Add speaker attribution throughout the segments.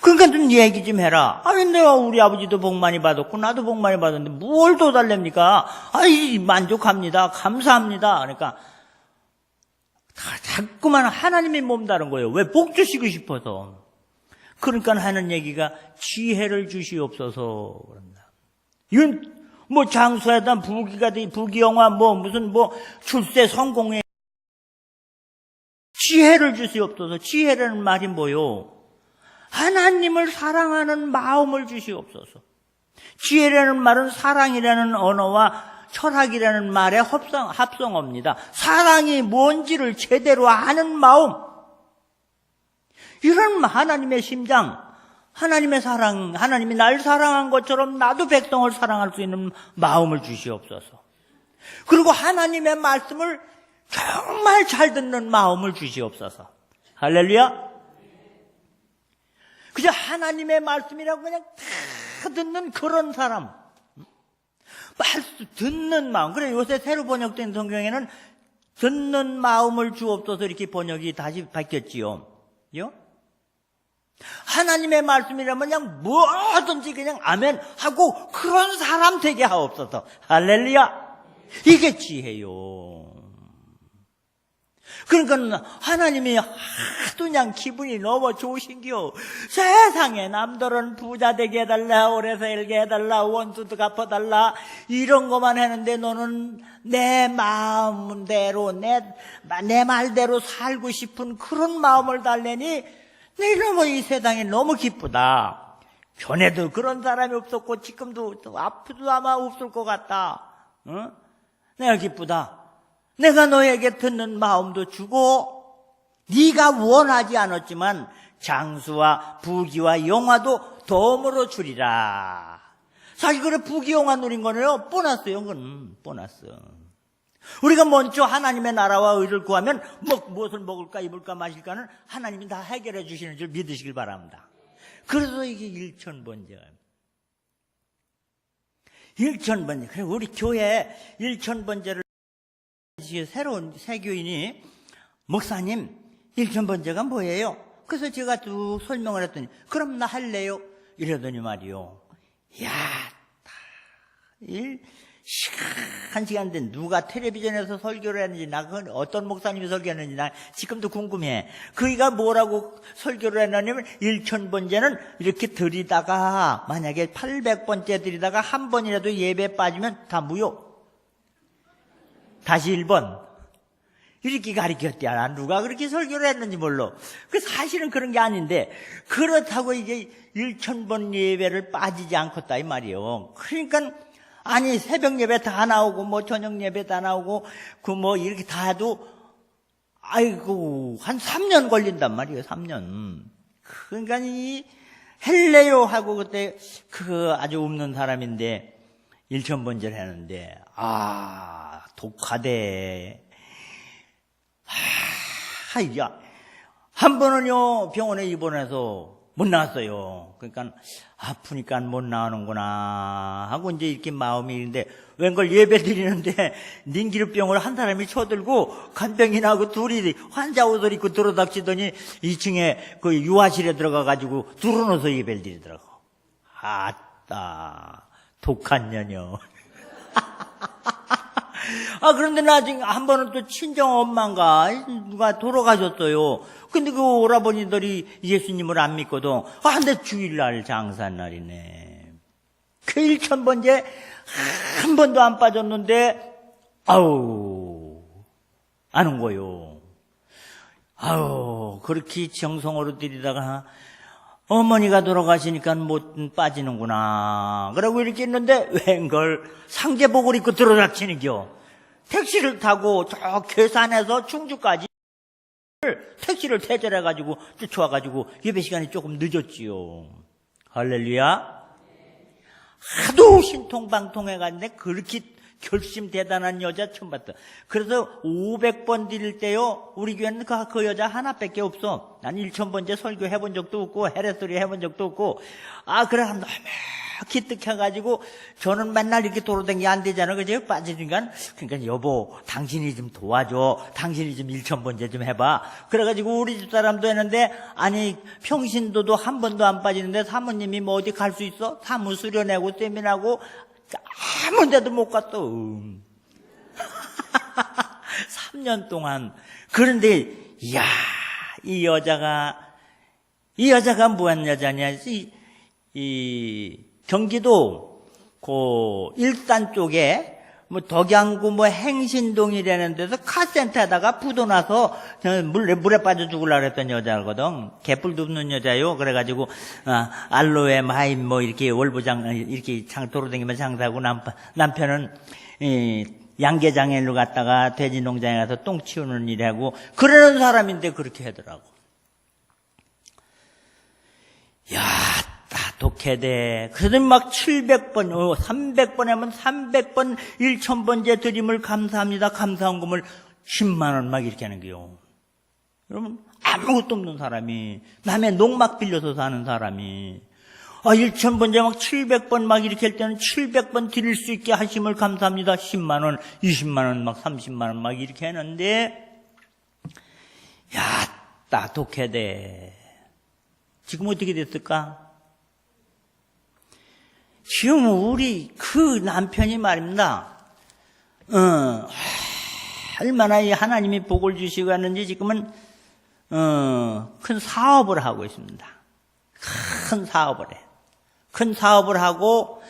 Speaker 1: 그러니까 좀 얘기 좀 해라. 아니, 내가 우리 아버지도 복 많이 받았고, 나도 복 많이 받았는데, 뭘 더 달랍니까? 아이, 만족합니다. 감사합니다. 그러니까, 자꾸만 하나님이 몸다른 거예요. 왜? 복 주시고 싶어서. 그러니까 하는 얘기가 지혜를 주시옵소서. 그런다. 이건 뭐 장수하다 부귀가 돼, 부귀영화, 무슨 출세 성공에 지혜를 주시옵소서. 지혜라는 말이 뭐요? 하나님을 사랑하는 마음을 주시옵소서. 지혜라는 말은 사랑이라는 언어와 철학이라는 말의 합성어입니다. 사랑이 뭔지를 제대로 아는 마음. 이런 하나님의 심장, 하나님의 사랑, 하나님이 날 사랑한 것처럼 나도 백성을 사랑할 수 있는 마음을 주시옵소서. 그리고 하나님의 말씀을 정말 잘 듣는 마음을 주시옵소서. 할렐루야. 그저 하나님의 말씀이라고 그냥 다 듣는 그런 사람. 말씀 듣는 마음. 그래, 요새 새로 번역된 성경에는 듣는 마음을 주옵소서 이렇게 번역이 다시 바뀌었지요. 하나님의 말씀이라면 그냥 뭐든지 그냥 아멘 하고 그런 사람 되게 하옵소서. 할렐루야. 이게 지혜요. 그러니까 하나님이 하도 그냥 기분이 너무 좋으신겨. 세상에 남들은 부자 되게 해달라, 오래 살게 해달라, 원수도 갚아달라 이런 것만 했는데 너는 내 마음대로 내 말대로 살고 싶은 그런 마음을 달래니 너무 이 세상에 너무 기쁘다. 전에도 그런 사람이 없었고 지금도 앞으로도 아마 없을 것 같다. 내가 기쁘다. 내가 너에게 듣는 마음도 주고 네가 원하지 않았지만 장수와 부귀와 영화도 덤으로 주리라. 사실 그래 부귀 영화 누린 거는요 보너스요. 그건 보너스. 우리가 먼저 하나님의 나라와 의를 구하면 무엇을 먹을까 입을까 마실까는 하나님이 다 해결해 주시는 줄 믿으시길 바랍니다. 그래서 이게 일천번제가 일천번제. 그래 우리 교회 일천번제를 새로운 새교인이 목사님 일천번제가 뭐예요? 그래서 제가 쭉 설명을 했더니 그럼 나 할래요? 이러더니 말이요. 야, 한 시간 된 누가 텔레비전에서 설교를 했는지 나 어떤 목사님이 설교했는지 나 지금도 궁금해. 그이가 뭐라고 설교를 했냐면 일천번제는 이렇게 드리다가 만약에 800번째 드리다가 한 번이라도 예배 빠지면 다 무효. 다시 1번. 이렇게 가르쳤대야. 누가 그렇게 설교를 했는지 몰라. 그 사실은 그런 게 아닌데 그렇다고 이게 1000번 예배를 빠지지 않겠다 이 말이에요. 그러니까 아니 새벽 예배 다 나오고 저녁 예배 다 나오고 이렇게 다 해도 아이고 한 3년 걸린단 말이에요. 3년. 그러니까 이 헬레요 하고 그때 아주 없는 사람인데 1000번째를 했는데 독하대. 야, 한 번은요 병원에 입원해서 못 나왔어요. 그러니까 아프니까 못 나오는구나 하고 이제 이렇게 마음이 있는데 웬걸 예배 드리는데 닌기루병을 한 사람이 쳐들고 간병이 나고 둘이 환자 옷을 입고 들어닥치더니 2층에 그 유아실에 들어가가지고 둘러놓어서 예배를 드리더라고. 아따 독한 년이요. 그런데 나중에 한 번은 또 친정 엄마인가 누가 돌아가셨어요. 근데 그 오라버니들이 예수님을 안 믿거든. 근데 주일날 장사날이네. 그 1000번째 한 번도 안 빠졌는데 안 온 거요. 그렇게 정성으로 드리다가 어머니가 돌아가시니까 못 빠지는구나. 그러고 이렇게 있는데 웬걸 상제복을 입고 들어닥치는겨. 택시를 타고 저 괴산에서 충주까지 택시를 퇴절해가지고 쫓아와가지고 예배 시간이 조금 늦었지요. 할렐루야. 하도 신통방통해갔는데 그렇게 결심 대단한 여자 처음 봤다. 그래서 500번 드릴 때요 우리 교회는 그 여자 하나밖에 없어. 난 1000번째 설교 해본 적도 없고 헤레소리 해본 적도 없고 그래 너무 기특해가지고 저는 맨날 이렇게 돌아다니기 안 되잖아. 그죠? 빠지니까. 그러니까 여보, 당신이 좀 도와줘. 당신이 좀 일천번제 좀 해봐. 그래가지고 우리 집 사람도 했는데, 아니, 평신도도 한 번도 안 빠지는데 사모님이 뭐 어디 갈 수 있어? 사무 수련하고 세미나고 아무 데도 못 갔어. 3년 동안. 그런데, 이야, 이 여자가 뭐한 여자냐. 이 경기도 그 일산 쪽에 뭐 덕양구 뭐 행신동이라는 데서 카센터에다가 부도나서 물에 빠져 죽으려고 그랬던 여자거든. 개뿔도 없는 여자요. 그래가지고 알로에 마임 뭐 이렇게 월부장 이렇게 돌아다니면서 장사하고 남편은 양계장애로 갔다가 돼지 농장에 가서 똥 치우는 일하고 그러는 사람인데 그렇게 하더라고. 야, 독해대. 그래서 막 700번, 300번 하면 300번 1000번째 드림을 감사합니다. 감사원금을 10만 원 막 이렇게 하는 거요. 여러분, 아무것도 없는 사람이, 남의 농막 빌려서 사는 사람이, 1000번째 막 700번 막 이렇게 할 때는 700번 드릴 수 있게 하심을 감사합니다. 10만 원, 20만 원, 막 30만 원 막 이렇게 하는데, 야, 독해대. 지금 어떻게 됐을까? 지금 우리 그 남편이 말입니다. 얼마나 이 하나님이 복을 주시고 하는지 지금은 큰 사업을 하고 있습니다. 큰 사업을 해. 큰 사업을 하고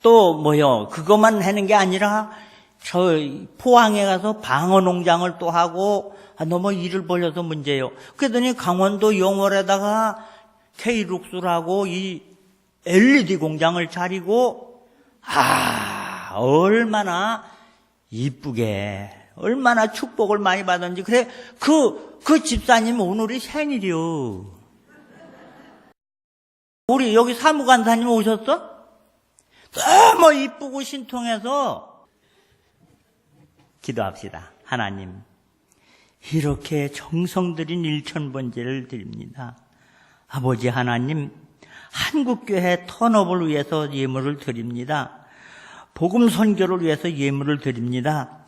Speaker 1: 또 뭐요? 그것만 하는 게 아니라 저 포항에 가서 방어 농장을 또 하고 너무 일을 벌려서 문제예요. 그러더니 강원도 영월에다가 K룩스라고 이 LED 공장을 차리고 얼마나 이쁘게 얼마나 축복을 많이 받았는지. 그래 그 집사님 오늘이 생일이요. 우리 여기 사무관사님 오셨어? 너무 이쁘고 신통해서 기도합시다. 하나님, 이렇게 정성 들인 1000번제를 드립니다. 아버지 하나님, 한국교회 턴업을 위해서 예물을 드립니다. 복음 선교를 위해서 예물을 드립니다.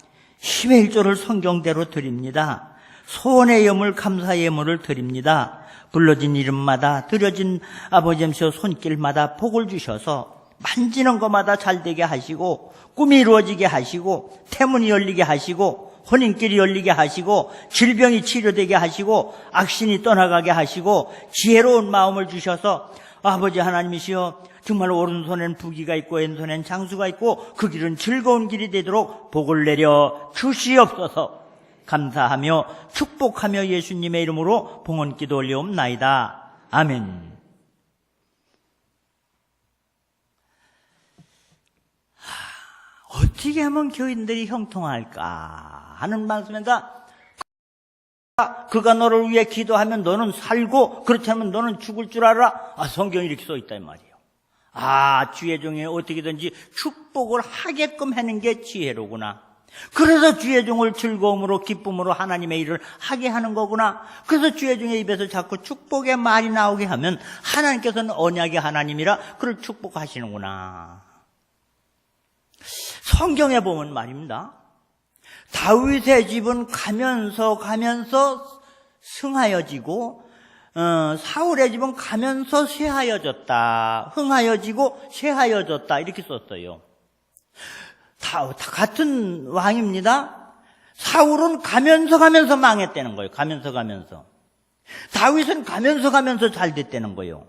Speaker 1: 10의 1조를 성경대로 드립니다. 소원의 예물, 감사 예물을 드립니다. 불러진 이름마다 드려진 아버지 엠시오 손길마다 복을 주셔서 만지는 것마다 잘되게 하시고 꿈이 이루어지게 하시고 태문이 열리게 하시고 혼인길이 열리게 하시고 질병이 치료되게 하시고 악신이 떠나가게 하시고 지혜로운 마음을 주셔서 아버지 하나님이시여, 정말 오른손엔 부귀가 있고 왼손엔 장수가 있고 그 길은 즐거운 길이 되도록 복을 내려 주시옵소서. 감사하며 축복하며 예수님의 이름으로 봉헌기도 올려옵나이다. 아멘. 어떻게 하면 교인들이 형통할까 하는 말씀에다 그가 너를 위해 기도하면 너는 살고 그렇지 않으면 너는 죽을 줄 알아. 성경이 이렇게 써있단 말이에요. 주의 종이 어떻게든지 축복을 하게끔 하는 게 지혜로구나. 그래서 주의 종을 즐거움으로 기쁨으로 하나님의 일을 하게 하는 거구나. 그래서 주의 종의 입에서 자꾸 축복의 말이 나오게 하면 하나님께서는 언약의 하나님이라 그를 축복하시는구나. 성경에 보면 말입니다, 다윗의 집은 가면서 승하여지고 사울의 집은 가면서 쇠하여졌다. 흥하여지고 쇠하여졌다. 이렇게 썼어요. 다 같은 왕입니다. 사울은 가면서 망했다는 거예요. 가면서. 다윗은 가면서 잘 됐다는 거예요.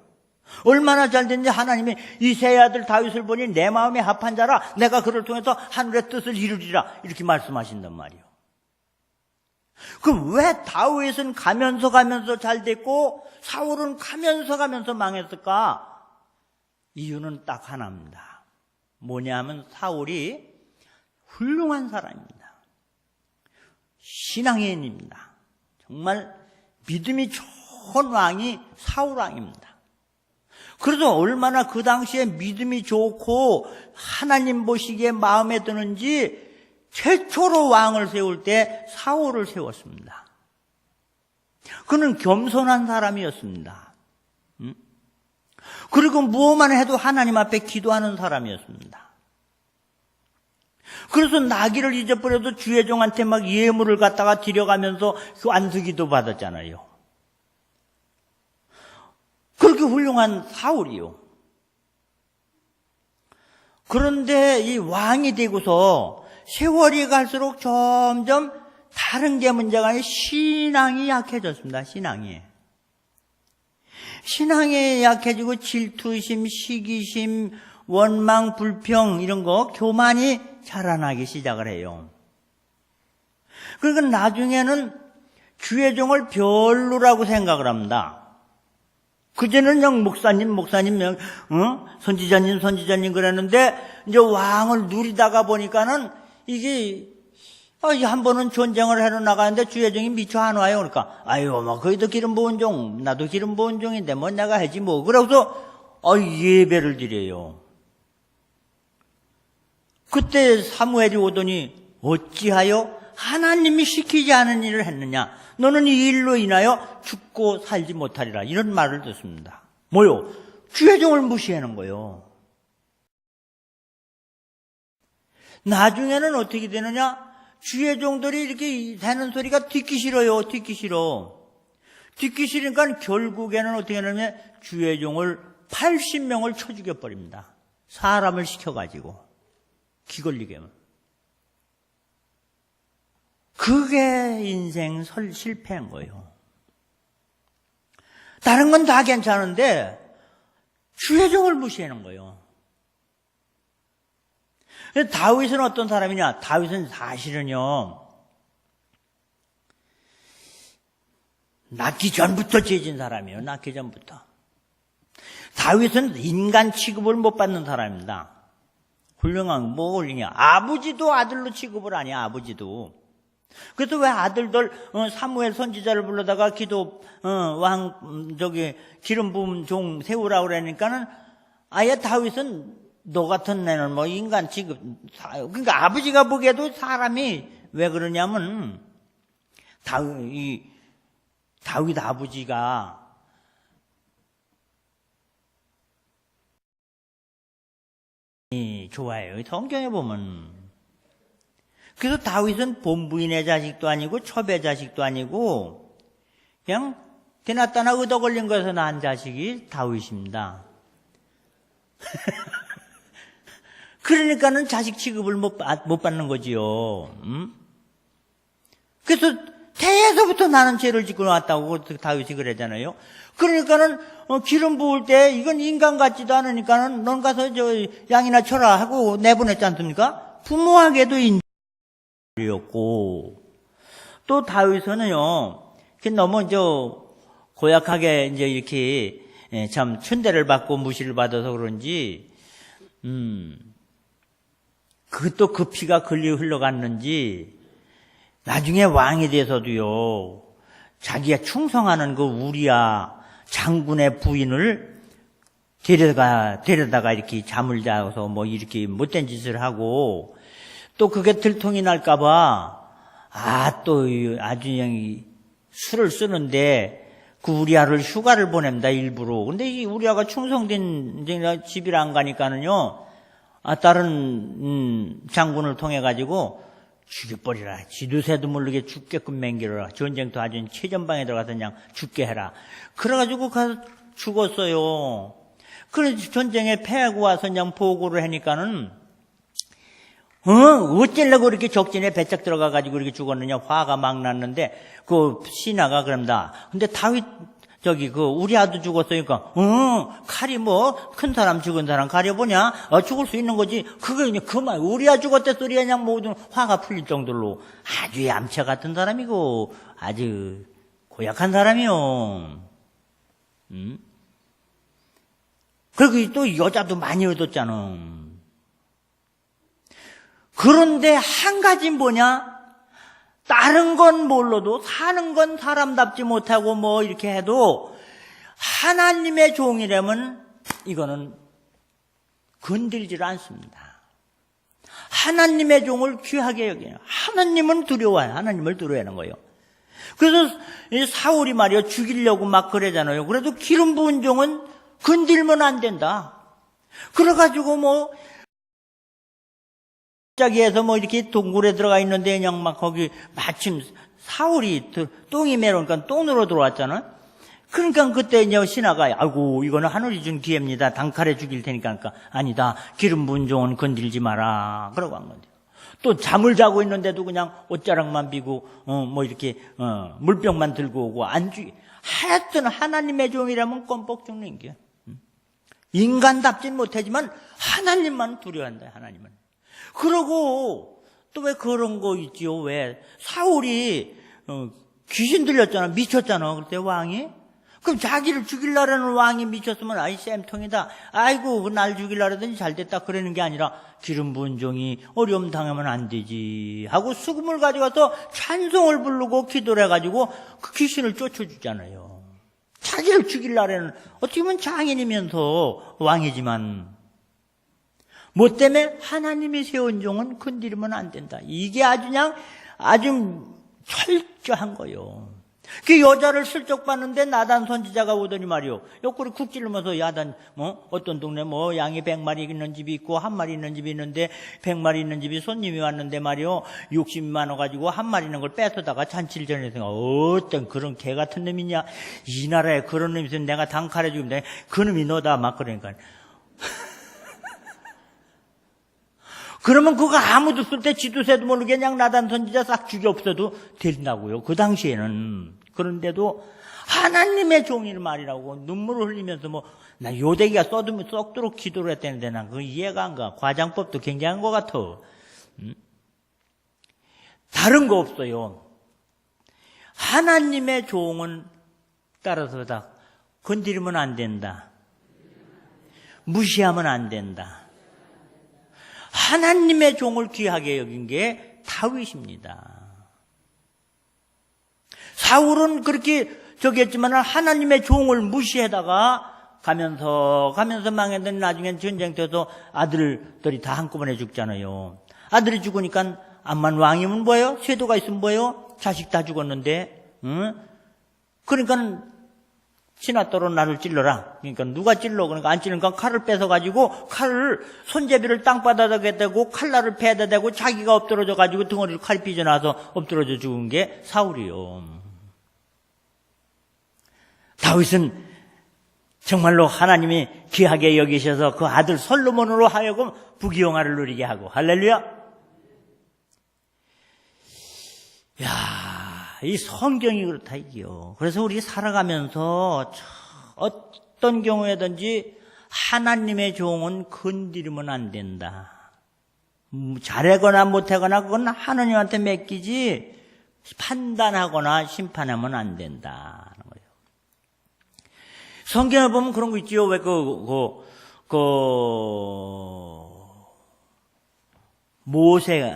Speaker 1: 얼마나 잘 됐는지 하나님이 이 세 아들 다윗을 보니 내 마음에 합한 자라, 내가 그를 통해서 하늘의 뜻을 이루리라, 이렇게 말씀하신단 말이에요. 그럼 왜 다윗은 가면서 잘 됐고 사울은 가면서 망했을까? 이유는 딱 하나입니다. 뭐냐면 사울이 훌륭한 사람입니다. 신앙의 인입니다. 정말 믿음이 좋은 왕이 사울 왕입니다. 그래서 얼마나 그 당시에 믿음이 좋고 하나님 보시기에 마음에 드는지 최초로 왕을 세울 때 사울을 세웠습니다. 그는 겸손한 사람이었습니다. 그리고 무엇만 해도 하나님 앞에 기도하는 사람이었습니다. 그래서 나귀를 잊어버려도 주의 종한테 막 예물을 갖다가 드려가면서 그 안수기도 받았잖아요. 그렇게 훌륭한 사울이요. 그런데 이 왕이 되고서 세월이 갈수록 점점 다른 게 문제가 아니라 신앙이 약해졌습니다. 신앙이 약해지고 질투심, 시기심, 원망, 불평 이런 거 교만이 자라나기 시작을 해요. 그러니까 나중에는 주의 종을 별로라고 생각을 합니다. 그전에는 그냥 목사님, 선지자님 그랬는데 이제 왕을 누리다가 보니까는 이게 한 번은 전쟁을 해러 나가는데 주의 종이 미처 안 와요. 그러니까 거기도 기름 부은 종, 나도 기름 부은 종인데 뭐 내가 하지 뭐. 그러고서 예배를 드려요. 그때 사무엘이 오더니 어찌하여 하나님이 시키지 않은 일을 했느냐? 너는 이 일로 인하여 죽고 살지 못하리라. 이런 말을 듣습니다. 뭐요? 주의 종을 무시하는 거요. 나중에는 어떻게 되느냐? 주의 종들이 이렇게 되는 소리가 듣기 싫어요. 듣기 싫으니까 결국에는 어떻게 하냐면 주의 종을 80명을 쳐 죽여버립니다. 사람을 시켜가지고 기 걸리게 하면. 그게 인생 실패한 거예요. 다른 건 다 괜찮은데 주의 종을 무시하는 거예요. 다윗은 어떤 사람이냐? 다윗은 사실은요, 낳기 전부터 죄진 사람이에요. 낳기 전부터. 다윗은 인간 취급을 못 받는 사람입니다. 훌륭한 뭐 올리냐? 아버지도 아들로 취급을 하냐? 아버지도. 그래서 왜 아들들 사무엘 선지자를 불러다가 기름 부은 종 세우라고 그러니까는 아예 다윗은 너 같은 애는 뭐 인간 취급. 그러니까 아버지가 보기에도 사람이 왜 그러냐면 다윗 아버지가 좋아해요. 성경에 보면. 그래서 다윗은 본부인의 자식도 아니고 첩의 자식도 아니고 그냥 되났다나 얻어 걸린 거에서 낳은 자식이 다윗입니다. 그러니까는 자식 취급을 못 받는 거지요. 그래서 태에서부터 나는 죄를 짓고 나왔다고 다윗이 그러잖아요. 그러니까는 기름 부을 때 이건 인간 같지도 않으니까는 넌 가서 양이나 쳐라 하고 내보냈지 않습니까? 부모에게도 인정이었고, 또 다윗은요 너무 고약하게 이제 이렇게 참 천대를 받고 무시를 받아서 그런지 그것도 그 피가 걸려 흘러갔는지 나중에 왕이 돼서도요 자기가 충성하는 그 우리야 장군의 부인을 데려다가 이렇게 잠을 자서 뭐 이렇게 못된 짓을 하고, 또 그게 들통이 날까봐 또 아준영이 술을 쓰는데 그 우리아를 휴가를 보냅니다, 일부러. 근데 이 우리아가 충성된 집이라 안 가니까는요 다른 장군을 통해 가지고 죽여버리라. 지도새도 모르게 죽게끔 맹기라. 전쟁터 아주 최전방에 들어가서 그냥 죽게 해라. 그래가지고 가서 죽었어요. 그래서 전쟁에 패하고 와서 그냥 보고를 하니까는 어쩌려고 이렇게 적진에 배짝 들어가가지고 이렇게 죽었느냐. 화가 막 났는데 그 신하가 그럽니다. 근데 다윗 우리 아도 죽었으니까 칼이 뭐 큰 사람 죽은 사람 가려보냐? 죽을 수 있는 거지. 그만 우리 아 죽었대 소리야. 그냥 모든 화가 풀릴 정도로 아주 얌체 같은 사람이고 아주 고약한 사람이요. 그리고 또 여자도 많이 얻었잖아. 그런데 한 가지 뭐냐? 다른 건 몰라도 사는 건 사람답지 못하고 뭐 이렇게 해도 하나님의 종이라면 이거는 건들지를 않습니다. 하나님의 종을 귀하게 여겨요. 하나님은 두려워요. 하나님을 두려워하는 거예요. 그래서 사울이 말이요 죽이려고 막 그러잖아요. 그래도 기름 부은 종은 건들면 안 된다. 그래가지고 뭐 갑자기 해서 뭐 이렇게 동굴에 들어가 있는데 그냥 막 거기 마침 사울이 똥이 매러니까 똥으로 들어왔잖아. 그러니까 그때 이제 신하가 아이고 이거는 하늘이 준 기회입니다. 단칼에 죽일 테니까. 그러니까 아니다. 기름 부은 종은 건들지 마라. 그러고 한 건데. 또 잠을 자고 있는데도 그냥 옷자락만 비고 뭐 이렇게 물병만 들고 오고 안 죽이. 하여튼 하나님의 종이라면 껌뻑 죽는 게. 인간답진 못하지만 하나님만 두려워한다. 하나님은. 그러고 또 왜 그런 거 있지요? 왜 사울이 귀신 들렸잖아. 미쳤잖아. 그때 왕이. 그럼 자기를 죽이려는 왕이 미쳤으면 아이 쌤통이다. 아이고 날 죽이려더니 잘됐다. 그러는 게 아니라 기름 부은 종이 어려움 당하면 안 되지 하고 수금을 가져가서 찬송을 부르고 기도를 해가지고 그 귀신을 쫓아주잖아요. 자기를 죽이려는 어떻게 보면 장인이면서 왕이지만 뭐 때문에 하나님이 세운 종은 건드리면 안 된다. 이게 아주 그냥 아주 철저한 거예요. 그 여자를 슬쩍 봤는데 나단 선지자가 오더니 말이요. 옆구리 쿡 찔르면서 야단 어떤 동네 뭐 양이 100마리 있는 집이 있고 1마리 있는 집이 있는데 100마리 있는 집이 손님이 왔는데 말이요. 욕심이 많아가지고 1마리 있는 걸 뺏어다가 잔치를 전해서 어떤 그런 개 같은 놈이냐. 이 나라에 그런 놈이 있으면 내가 단칼에 죽으면 돼. 그 놈이 너다 막 그러니까. 그러면 그거 아무도 쓸 때 지도새도 모르게 그냥 나단 선지자 싹 죽여 없어도 된다고요. 그 당시에는. 그런데도 하나님의 종일 말이라고 눈물을 흘리면서 뭐 나 요대기가 썩도록 기도를 했다는데 난 그거 이해가 안 가. 과장법도 굉장한 것 같아. 다른 거 없어요. 하나님의 종은 따라서 다 건드리면 안 된다. 무시하면 안 된다. 하나님의 종을 귀하게 여긴 게 다윗입니다. 사울은 그렇게 저기 했지만 하나님의 종을 무시하다가 가면서 망했더니 나중엔 전쟁터에서 아들들이 다 한꺼번에 죽잖아요. 아들이 죽으니까 암만 왕이면 뭐예요? 쇄도가 있으면 뭐예요? 자식 다 죽었는데 그러니까 신하더러 나를 찔러라. 그러니까 누가 찔러? 그러니까 안 찔르니까 칼을 뺏어가지고 칼을 손잡이를 땅바닥에 대고 칼날을 배에다 대고 자기가 엎드러져가지고 덩어리를 칼이 삐져나와서 엎드러져 죽은 게 사울이요. 다윗은 정말로 하나님이 귀하게 여기셔서 그 아들 솔로몬으로 하여금 부귀영화를 누리게 하고 할렐루야. 야, 이 성경이 그렇다 이게요. 그래서 우리 살아가면서 어떤 경우에든지 하나님의 종은 건드리면 안 된다. 잘하거나 못하거나 그건 하나님한테 맡기지 판단하거나 심판하면 안 된다. 성경을 보면 그런 거 있지요. 왜 모세가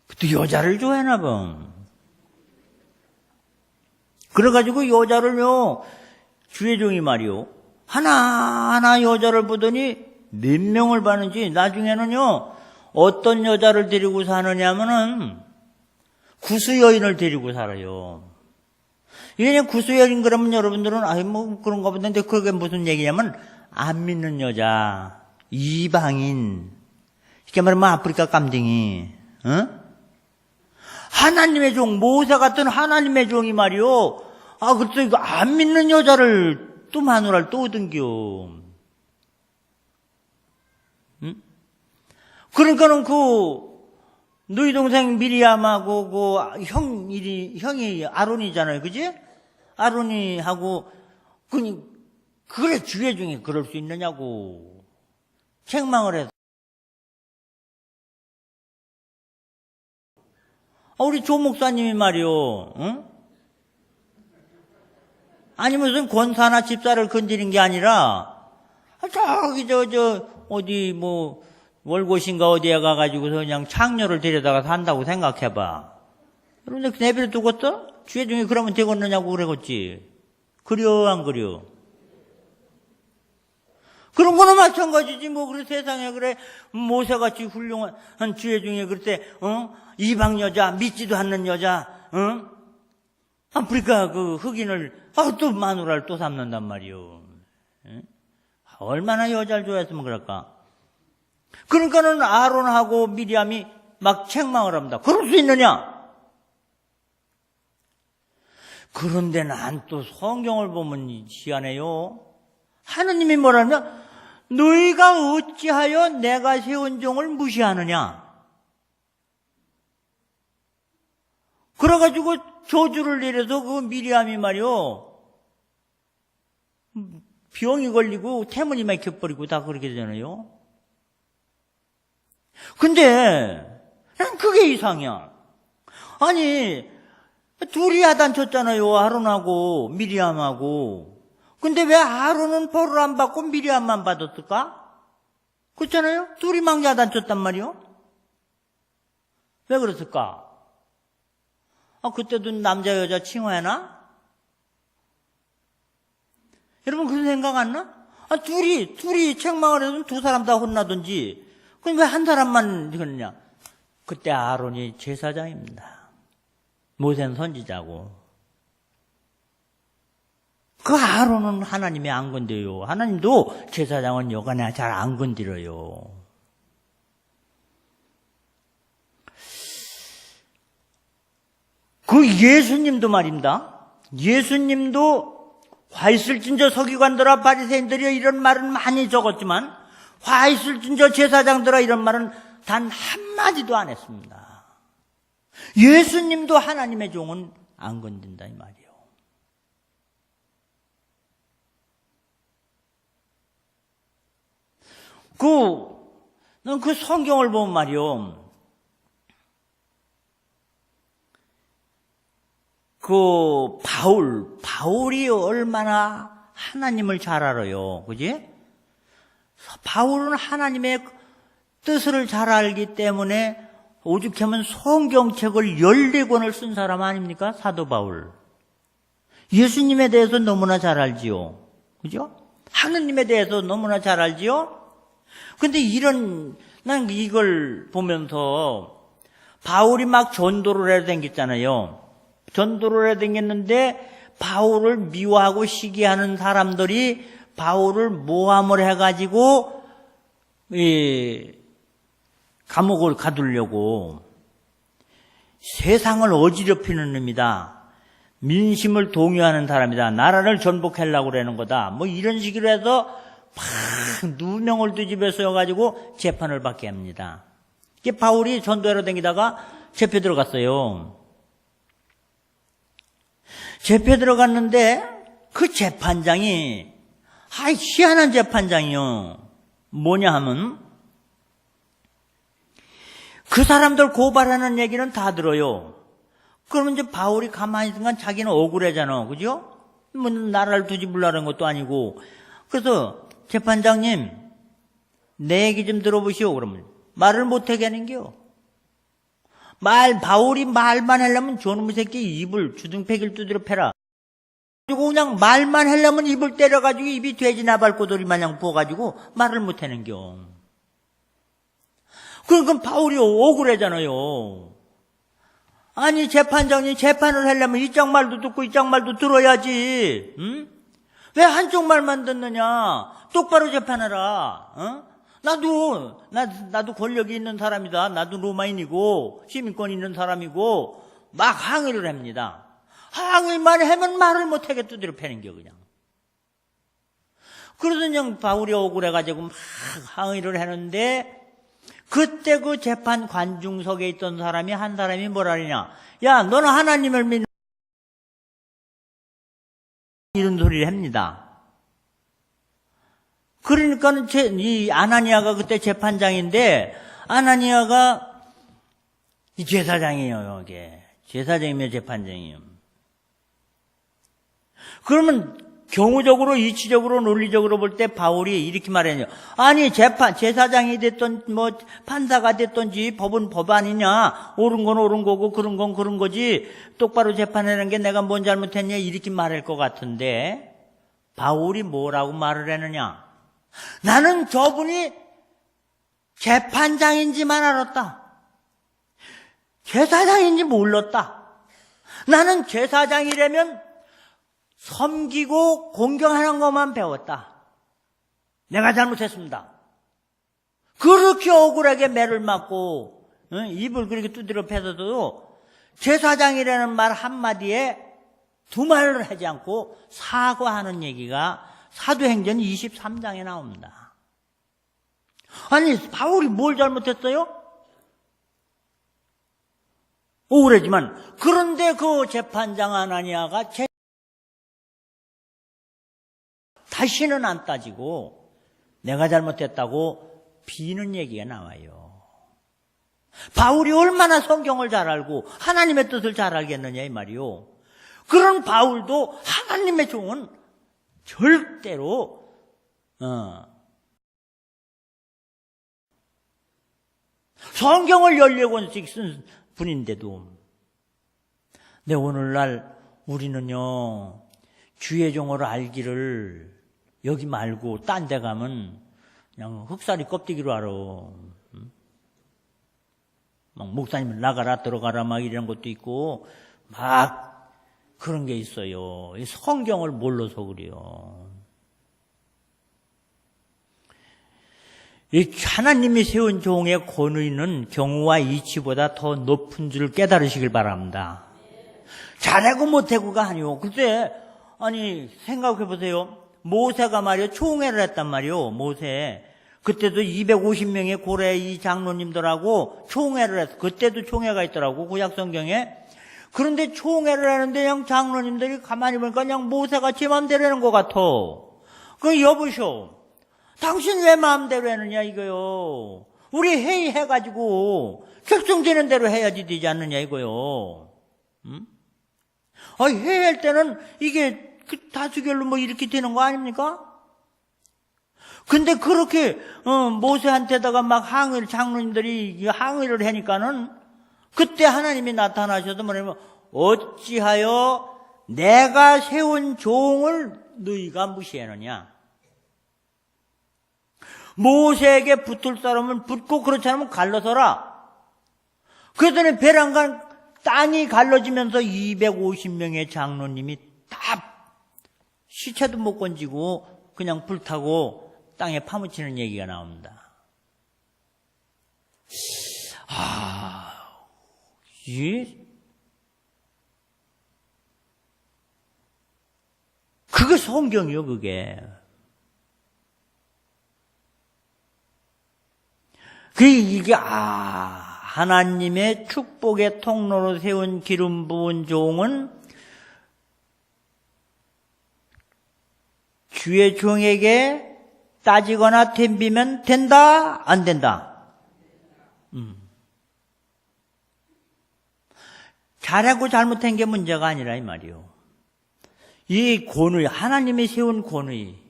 Speaker 1: 그때 여자를 좋아하나 봐. 그래가지고 여자를요, 주의 종이 말이요, 하나하나 여자를 보더니 몇 명을 봤는지 나중에는요, 어떤 여자를 데리고 사느냐면은 구수 여인을 데리고 살아요. 이게 그냥 구수 여인 그러면 여러분들은 아이 뭐 그런가 보던데 그게 무슨 얘기냐면 안 믿는 여자, 이방인, 이렇게 말하면 아프리카 깜댕이, 하나님의 종, 모세 같은 하나님의 종이 말이요. 그래서 이거 안 믿는 여자를 또 마누라를 또 얻은겨. 그러니까는 너희 동생 미리암하고 형이 아론이잖아요. 그지? 아론이하고, 그래, 주의 중에 그럴 수 있느냐고. 책망을 해서. 우리 조 목사님이 말이요, 응? 아니, 무슨 권사나 집사를 건드린 게 아니라, 저기, 어디, 월곶인가 어디에 가가지고서 그냥 창녀를 데려다가 산다고 생각해봐. 그런데 내버려 두겠어? 주의 중에 그러면 되겠느냐고 그러겠지. 그려, 안 그려? 그런 거는 마찬가지지. 뭐, 그래, 세상에, 그래, 모세같이 훌륭한 주의 중에, 그때, 이방 여자, 믿지도 않는 여자, 아프리카 그 흑인을, 또 마누라를 또 삼는단 말이요. 얼마나 여자를 좋아했으면 그럴까? 그러니까는 아론하고 미리암이 막 책망을 합니다. 그럴 수 있느냐? 그런데 난 또 성경을 보면 희한해요. 하느님이 뭐라면, 너희가 어찌하여 내가 세운 종을 무시하느냐? 그래가지고 저주를 내려서 그 미리암이 말이요, 병이 걸리고 태문이 막혀버리고 다 그렇게 되잖아요. 근데 난 그게 이상이야. 아니, 둘이 야단쳤잖아요. 아론하고 미리암하고. 근데 왜 아론은 벌을 안 받고 미리암만 받았을까? 그렇잖아요. 둘이 막 야단쳤단 말이요. 왜 그랬을까? 그때도 남자 여자 칭호하나? 여러분 그런 생각 안 나? 둘이 책망을 해도 두 사람 다 혼나든지. 그럼 왜 한 사람만 그러냐? 그때 아론이 제사장입니다. 모세는 선지자고. 그 아론은 하나님이 안 건드려요. 하나님도 제사장은 여간에 잘 안 건드려요. 그 예수님도 말입니다. 예수님도 화 있을진저 서기관들아 바리새인들이여 이런 말은 많이 적었지만 화 있을진저 제사장들아 이런 말은 단 한마디도 안 했습니다. 예수님도 하나님의 종은 안 건든다 이 말이에요. 난 그 성경을 보면 말이요. 바울이 얼마나 하나님을 잘 알아요. 그지? 바울은 하나님의 뜻을 잘 알기 때문에 오죽하면 성경책을 14권을 쓴 사람 아닙니까? 사도 바울. 예수님에 대해서 너무나 잘 알지요. 그죠? 하느님에 대해서 너무나 잘 알지요? 근데 난 이걸 보면서 바울이 막 전도를 해 댕겼잖아요. 전도를 해 댕겼는데 바울을 미워하고 시기하는 사람들이 바울을 모함을 해가지고 감옥을 가두려고 세상을 어지럽히는 놈이다. 민심을 동요하는 사람이다. 나라를 전복하려고 그러는 거다. 뭐 이런 식으로 해서 막 누명을 뒤집어서가지고 재판을 받게 합니다. 이게 바울이 전도하러 다니다가 재패 들어갔어요. 재패 들어갔는데 그 재판장이 희한한 재판장이요. 뭐냐 하면 그 사람들 고발하는 얘기는 다 들어요. 그러면 이제 바울이 가만히 있으면 자기는 억울하잖아. 그죠? 뭐 나라를 뒤집으려는 것도 아니고. 그래서 재판장님 내 얘기 좀 들어보시오. 그러면 말을 못하게 하는겨. 바울이 말만 하려면 저놈의 새끼 입을 주둥패기를 두드려 패라. 그리고 그냥 말만 하려면 입을 때려가지고 입이 돼지 나발꼬돌이 마냥 부어가지고 말을 못하는겨. 그러니까 바울이 억울하잖아요. 아니 재판장님 재판을 하려면 이쪽 말도 듣고 이쪽 말도 들어야지. 응? 왜 한쪽 말만 듣느냐? 똑바로 재판해라. 나도 권력이 있는 사람이다. 나도 로마인이고 시민권 있는 사람이고 막 항의를 합니다. 항의만 하면 말을 못하게 두드려 패는겨 그냥. 그래서 그냥 바울이 억울해가지고 막 항의를 하는데 그때 그 재판 관중석에 있던 한 사람이 뭐라 그러냐. 야, 너는 하나님을 믿는 이런 소리를 합니다. 그러니까는 이 아나니아가 그때 재판장인데 아나니아가 이 제사장이에요. 이게 제사장이며 재판장이에요. 그러면 경우적으로 이치적으로 논리적으로 볼 때 바울이 이렇게 말해요. 아니 제사장이 됐던 뭐 판사가 됐던지 법은 법 아니냐. 옳은 건 옳은 거고 그런 건 그런 거지. 똑바로 재판하는 게 내가 뭔 잘못했냐 이렇게 말할 것 같은데 바울이 뭐라고 말을 했느냐. 나는 저분이 재판장인지만 알았다. 제사장인지 몰랐다. 나는 제사장이라면 섬기고 공경하는 것만 배웠다. 내가 잘못했습니다. 그렇게 억울하게 매를 맞고 입을 그렇게 두드려 패서도 제사장이라는 말 한마디에 두 말을 하지 않고 사과하는 얘기가 사도행전 23장에 나옵니다. 아니, 바울이 뭘 잘못했어요? 억울하지만, 그런데 그 재판장 아나니아가 다시는 안 따지고 내가 잘못했다고 비는 얘기가 나와요. 바울이 얼마나 성경을 잘 알고 하나님의 뜻을 잘 알겠느냐 이 말이요. 그런 바울도 하나님의 종은 절대로 성경을 14권씩 쓴 분인데도. 근데 오늘날 우리는요, 주의 종을 알기를 여기 말고 딴 데 가면 그냥 흑살이 껍데기로 알아. 막 목사님 나가라 들어가라 막 이런 것도 있고 막 그런 게 있어요. 이 성경을 몰라서 그래요. 이 하나님이 세운 종의 권위는 경우와 이치보다 더 높은 줄 깨달으시길 바랍니다. 잘하고 못하고가 아니오. 글쎄, 아니 생각해 보세요. 모세가 말이요 총회를 했단 말이요. 모세. 그때도 250명의 고래 이 장로님들하고 총회를 했어. 그때도 총회가 있더라고 구약성경에. 그런데 총회를 하는데 그냥 장로님들이 가만히 보니까 그냥 모세가 제 마음대로 하는 것 같아. 그럼 여보쇼, 당신 왜 마음대로 하느냐 이거요. 우리 회의해가지고 결정되는 대로 해야지 되지 않느냐 이거요. 응? 회의할 때는 이게 다수결로 뭐 이렇게 되는 거 아닙니까? 근데 그렇게 모세한테다가 막 장로님들이 항의를 하니까는 그때 하나님이 나타나셔서 뭐냐면 어찌하여 내가 세운 종을 너희가 무시하느냐. 모세에게 붙을 사람은 붙고 그렇지 않으면 갈라서라. 그랬더니 베란간 땅이 갈라지면서 250명의 장로님이 다 시체도 못 건지고 그냥 불타고 땅에 파묻히는 얘기가 나옵니다. 그게 성경이요, 그게. 이게 하나님의 축복의 통로로 세운 기름 부은 종은 주의 종에게 따지거나 덤비면 된다, 안 된다? 잘하고 잘못한 게 문제가 아니라 이 말이요. 이 권위, 하나님이 세운 권위.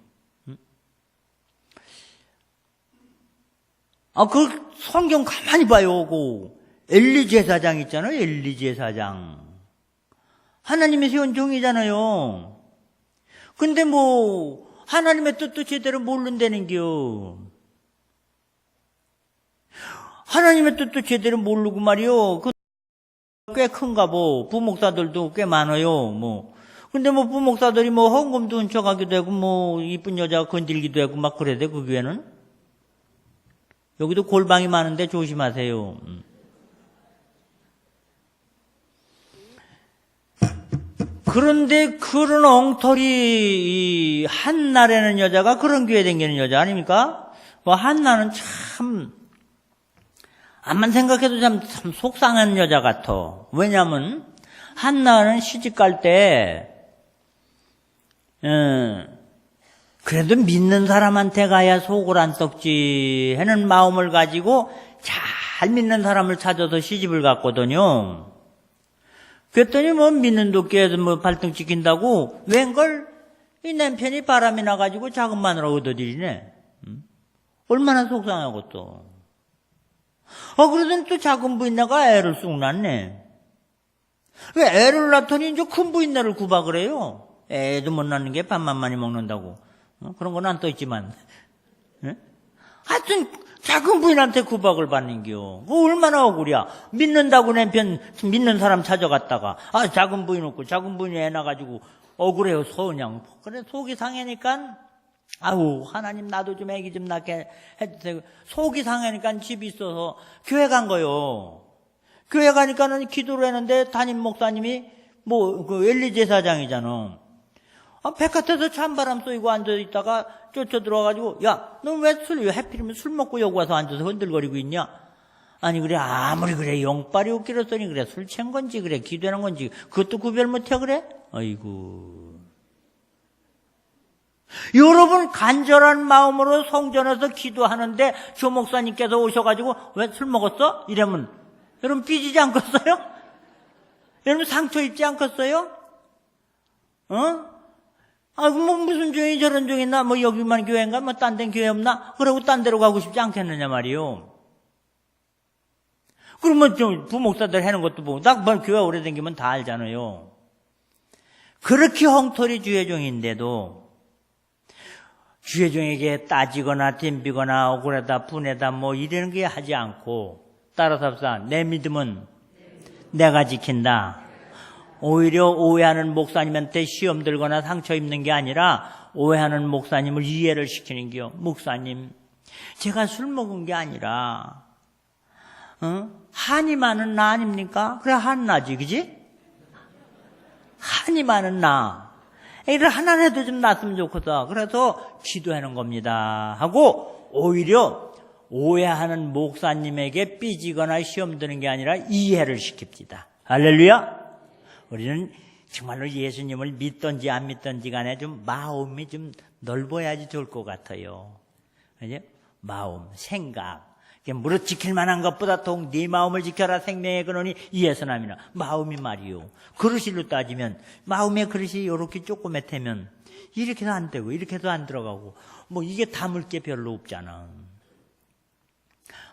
Speaker 1: 그 성경 가만히 봐요. 그 엘리 제사장 있잖아요. 엘리 제사장. 하나님이 세운 종이잖아요. 근데 뭐 하나님의 뜻도 제대로 모른다는겨. 하나님의 뜻도 제대로 모르고 말이요. 꽤 큰가 보. 부목사들도 꽤 많아요. 뭐. 근데 뭐 부목사들이 뭐 헌금도 훔쳐가기도 하고 뭐 이쁜 여자 건들기도 하고 막 그래야 돼, 그 교회는. 여기도 골방이 많은데 조심하세요. 그런데 그런 엉터리 한나라는 여자가 그런 교회 다니는 여자 아닙니까? 뭐 한나는 참 암만 생각해도 참 속상한 여자 같아. 왜냐하면 한나는 시집갈 때 그래도 믿는 사람한테 가야 속을 안 썩지 하는 마음을 가지고 잘 믿는 사람을 찾아서 시집을 갔거든요. 그랬더니 뭐 믿는 도끼에서 뭐 발등 찍힌다고 웬걸 이 남편이 바람이 나가지고 작은 마누라 얻어들이네. 얼마나 속상하고 또. 그러더니 또 작은 부인네가 애를 쑥 낳네. 왜 애를 낳더니 이제 큰 부인네를 구박을 해요. 애도 못 낳는 게 밥만 많이 먹는다고. 그런 건 안 떠있지만. 예? 하여튼 작은 부인한테 구박을 받는겨. 그거 얼마나 억울이야. 믿는다고 남편 믿는 사람 찾아갔다가 작은 부인 없고 작은 부인이 애 낳아가지고 억울해요. 그냥 그래 속이 상하니까 아우 하나님 나도 좀 애기 좀 낳게 해주세요. 속이 상하니까 집이 있어서 교회 간 거요. 교회 가니까는 기도를 했는데 담임 목사님이 그 엘리 제사장이잖아. 백화점에서 찬바람 쏘이고 앉아있다가 쫓아 들어와가지고 야, 너 왜 하필이면 술 먹고 여기 와서 앉아서 흔들거리고 있냐? 아니 그래 아무리 그래 영빨이 웃기렸더니 그래 술 취한 건지 그래 기도하는 건지 그것도 구별 못해 그래? 아이고 여러분 간절한 마음으로 성전에서 기도하는데 조 목사님께서 오셔가지고 왜 술 먹었어? 이러면 여러분 삐지지 않겠어요? 여러분 상처 입지 않겠어요? 무슨 종이 저런 종이 있나? 여기만 교회인가? 딴 데는 교회 없나? 그러고 딴 데로 가고 싶지 않겠느냐 말이요. 그러면 부목사들 하는 것도 보고, 교회 오래 다니면 다 알잖아요. 그렇게 엉터리 주회종인데도, 주회종에게 따지거나 덤비거나 억울하다, 분해다, 이런 게 하지 않고, 따라서 합시다. 내 믿음은 내가 지킨다. 오히려 오해하는 목사님한테 시험 들거나 상처 입는 게 아니라 오해하는 목사님을 이해를 시키는 게요. 목사님, 제가 술 먹은 게 아니라 한이 많은 나 아닙니까? 그래 한나지, 그지? 한이 많은 나. 이를 하나라도 좀 났으면 좋겠다. 그래서 기도하는 겁니다. 하고 오히려 오해하는 목사님에게 삐지거나 시험 드는 게 아니라 이해를 시킵니다. 할렐루야. 우리는 정말로 예수님을 믿든지 안 믿든지 간에 좀 마음이 좀 넓어야지 좋을 것 같아요. 그죠? 마음, 생각. 무릇 지킬 만한 것보다 더 네 마음을 지켜라 생명의 근원이 이에서남이나. 마음이 말이요. 그릇일로 따지면 마음의 그릇이 이렇게 조그맣다면 이렇게도 안 되고 이렇게도 안 들어가고 이게 담을 게 별로 없잖아.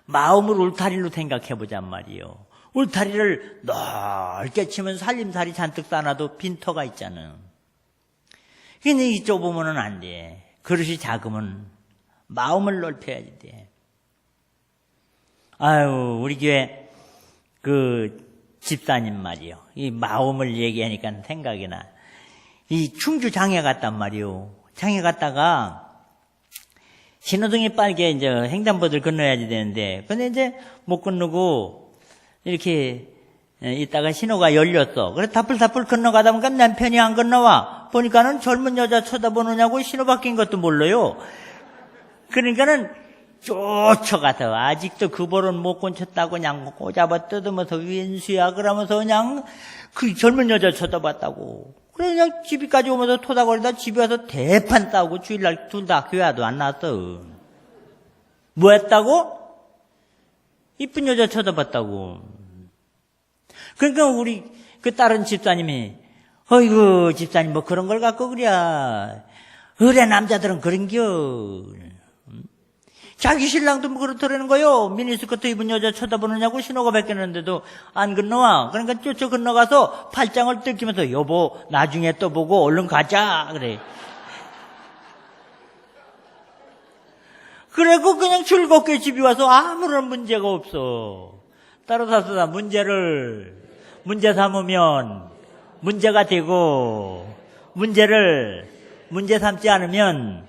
Speaker 1: 마음을 울타리로 생각해보잔 말이요. 울타리를 넓게 치면 살림살이 잔뜩 쌓아놔도 빈터가 있잖아. 근데 이 좁으면 안 돼. 그릇이 작으면 마음을 넓혀야지 돼. 아유, 우리 교회 집사님 말이요. 이 마음을 얘기하니까 생각이 나. 이 충주 장에 갔단 말이요. 장에 갔다가 신호등이 빨개 이제 횡단보도를 건너야지 되는데, 근데 이제 못 건너고 이렇게 있다가 신호가 열렸어. 그래 다플다플 건너가다 보니까 남편이 안 건너와. 보니까는 젊은 여자 쳐다보느냐고 신호 바뀐 것도 몰라요. 그러니까는 쫓아가서 아직도 그 벌은 못 건쳤다고 그냥 꼬잡아 뜯으면서 윈수야 그러면서 그냥 그 젊은 여자 쳐다봤다고. 그래 그냥 집까지 오면서 토닥거리다 집에 와서 대판 싸우고 주일날 둘 다 교회도 안 나왔어. 뭐 했다고? 이쁜 여자 쳐다봤다고. 그러니까 우리 다른 집사님이 어이구 집사님 그런 걸 갖고 그래. 그래 남자들은 그런겨. 자기 신랑도 그렇더라는 거요. 미니스커트 입은 여자 쳐다보느냐고 신호가 바뀌었는데도 안 건너와. 그러니까 쫓아 건너가서 팔짱을 뜯기면서 여보 나중에 또 보고 얼른 가자 그래. 그래고 그냥 즐겁게 집에 와서 아무런 문제가 없어. 따라서 문제 삼으면 문제가 되고 문제를 문제 삼지 않으면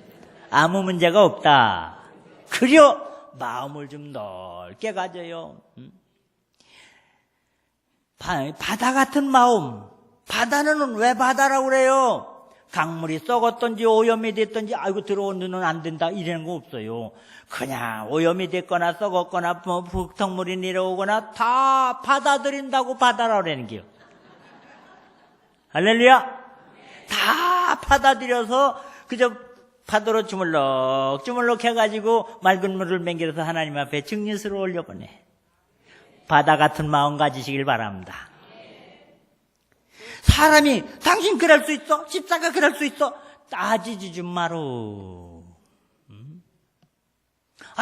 Speaker 1: 아무 문제가 없다. 그려 마음을 좀 넓게 가져요. 바다 같은 마음. 바다는 왜 바다라고 그래요? 강물이 썩었든지 오염이 됐든지 아이고 들어온 눈은 안 된다 이러는 거 없어요. 그냥 오염이 됐거나 썩었거나 흙탕물이 내려오거나 다 받아들인다고 바다라고 그러는 게요. 할렐루야. 다 받아들여서 그저 파도로 주물럭주물럭 해가지고 맑은 물을 맹길어서 하나님 앞에 증인수로 올려보내. 바다 같은 마음 가지시길 바랍니다. 사람이 당신 그럴 수 있어? 집사가 그럴 수 있어? 따지지 좀 마로.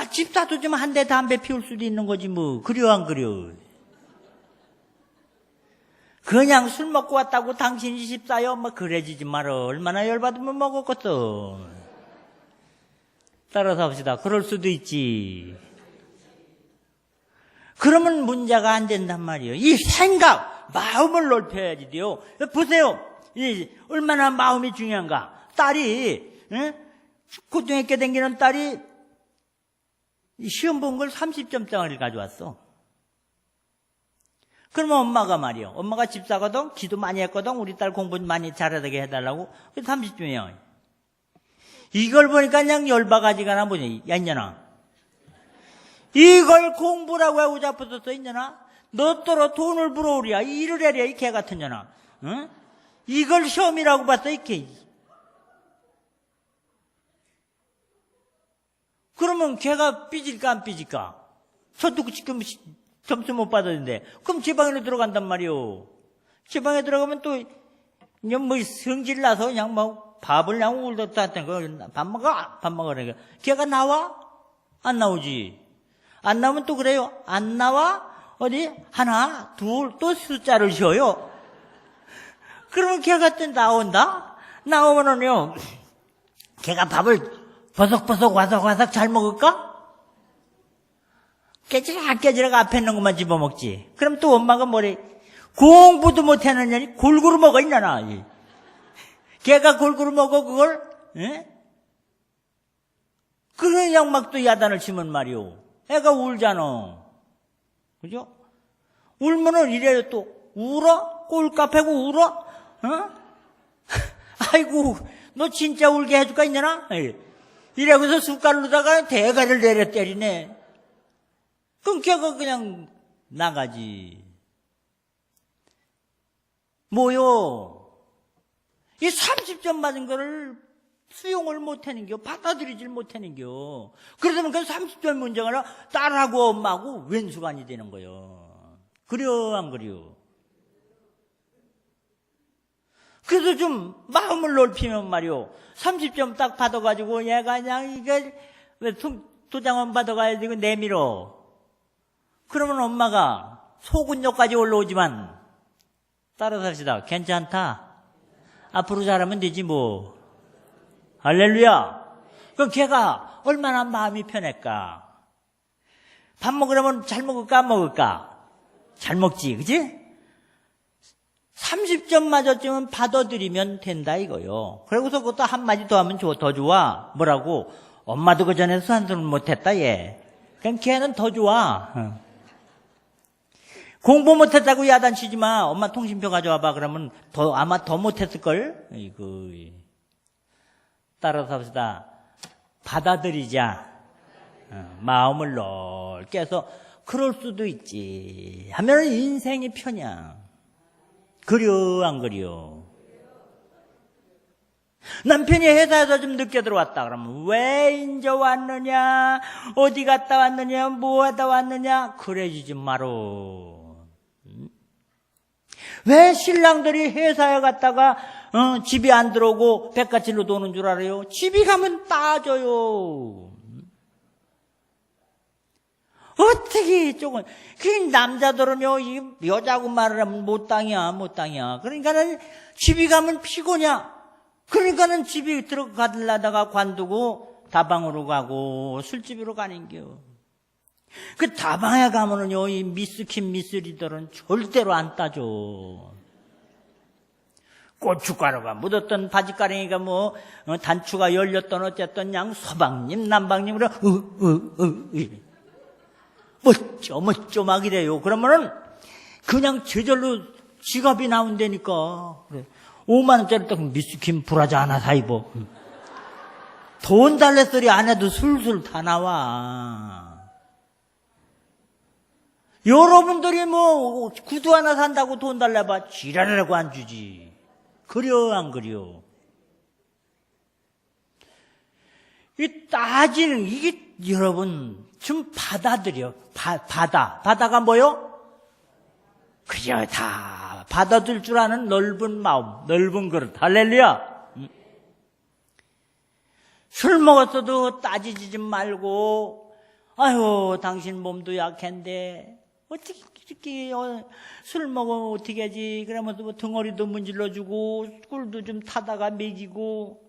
Speaker 1: 집사도 좀 한 대 담배 피울 수도 있는 거지 뭐. 그려 안 그려? 그냥 술 먹고 왔다고 당신이 집사요? 그래지지 마라. 얼마나 열받으면 먹었겠어. 따라서 합시다. 그럴 수도 있지. 그러면 문제가 안 된단 말이에요. 이 생각, 마음을 넓혀야지 돼요. 보세요. 얼마나 마음이 중요한가. 딸이, 고등학교 다니는 딸이 시험 본 걸 30점짜리를 가져왔어. 그러면 엄마가 말이요. 엄마가 집사거든, 기도 많이 했거든, 우리 딸 공부 많이 잘하게 해달라고. 30점이에요. 이걸 보니까 그냥 열받아지가 나 보니, 야, 인년아. 이걸 공부라고 하고 잡아뒀어, 인년아. 너더러 돈을 벌어오랴. 일을 해랴, 이 개 같은 년아. 응? 이걸 시험이라고 봤어, 이 개. 그러면 걔가 삐질까, 안 삐질까? 저도 지금 점수 못 받았는데. 그럼 제 방으로 들어간단 말이오. 제 방에 들어가면 또, 그냥 뭐 성질 나서 그냥 뭐 밥을 그냥 울었다 했던 거. 밥 먹으라니까. 걔가 나와? 안 나오지. 안 나오면 또 그래요. 안 나와? 어디? 하나, 둘, 또 숫자를 쉬어요. 그러면 걔가 또 나온다? 나오면은요, 걔가 밥을 버석버석 와석와석 잘 먹을까? 깨지락 앞에 있는 것만 집어먹지. 그럼 또 엄마가 뭐래? 공부도 못하는 년이 골고루 먹어, 있냐나. 걔가 골고루 먹어, 그걸? 예? 그냥 막 또 야단을 치면 말이오. 애가 울잖아. 그죠? 울면은 이래요 또. 울어? 꼴값 하고 울어? 어? 아이고, 너 진짜 울게 해줄까, 있냐나? 이래고서 숟갈로다가 대가를 내려 때리네. 그럼 걔가 그냥 나가지. 뭐요? 이 30점 맞은 거를 수용을 못하는겨. 받아들이질 못하는겨. 그러면 그 30점 문제가 딸하고 엄마하고 왼수간이 되는 거요. 그려 안 그려? 그래도 좀 마음을 넓히면 말이오. 30점 딱 받아가지고 얘가 그냥 이게 왜 도장원 받아가야 되고 내밀어. 그러면 엄마가 속은역까지 올라오지만 따라서 합시다. 괜찮다. 앞으로 잘하면 되지 뭐. 할렐루야. 그럼 걔가 얼마나 마음이 편할까? 밥 먹으려면 잘 먹을까 안 먹을까? 잘 먹지, 그지? 30점 맞았으면 받아들이면 된다 이거요. 그러고서 그것도 한마디 더 하면 더 좋아. 뭐라고? 엄마도 그 전에 수한수는 못했다 얘. 그럼 걔는 더 좋아. 공부 못했다고 야단치지 마. 엄마 통신표 가져와봐. 그러면 아마 더 못했을걸? 이거. 따라서 합시다. 받아들이자. 마음을 넓게 해서 그럴 수도 있지 하면 인생이 편이야. 그려 안 그려? 남편이 회사에서 좀 늦게 들어왔다 그러면 왜 인제 왔느냐, 어디 갔다 왔느냐, 뭐 하다 왔느냐 그래주지 마로. 왜 신랑들이 회사에 갔다가 집에 안 들어오고 백화칠로 도는 줄 알아요? 집에 가면 따져요. 어떻게 조금 그 남자들은요 여자하고 말을 하면 못 당이야. 그러니까는 집에 가면 피곤이야. 그러니까는 집에 들어가려다가 관두고 다방으로 가고 술집으로 가는겨. 그 다방에 가면은요 이 미스킨 미스리들은 절대로 안 따져. 고춧가루가 묻었던 바지가랭이가 뭐 단추가 열렸던 어쨌든 양 서방님 남방님으로 멋쩌막 이래요. 그러면은 그냥 저절로 지갑이 나온다니까. 그래. 5만 원짜리 딱 미스킨 브라자 하나 사 입어. 돈 달래 소리 안 해도 술술 다 나와. 여러분들이 뭐 구두 하나 산다고 돈 달래봐 지랄이라고 안 주지. 그려 안 그려? 이 따지는 이게 여러분 좀 받아들여. 바다가 뭐요? 그저 다 받아들 줄 아는 넓은 마음, 넓은 그릇. 할렐루야. 술 먹었어도 따지지 좀 말고, 아유 당신 몸도 약한데 어떻게 이렇게 술 먹으면 어떻게 하지? 그러면서 뭐 덩어리도 문질러주고 꿀도 좀 타다가 먹이고.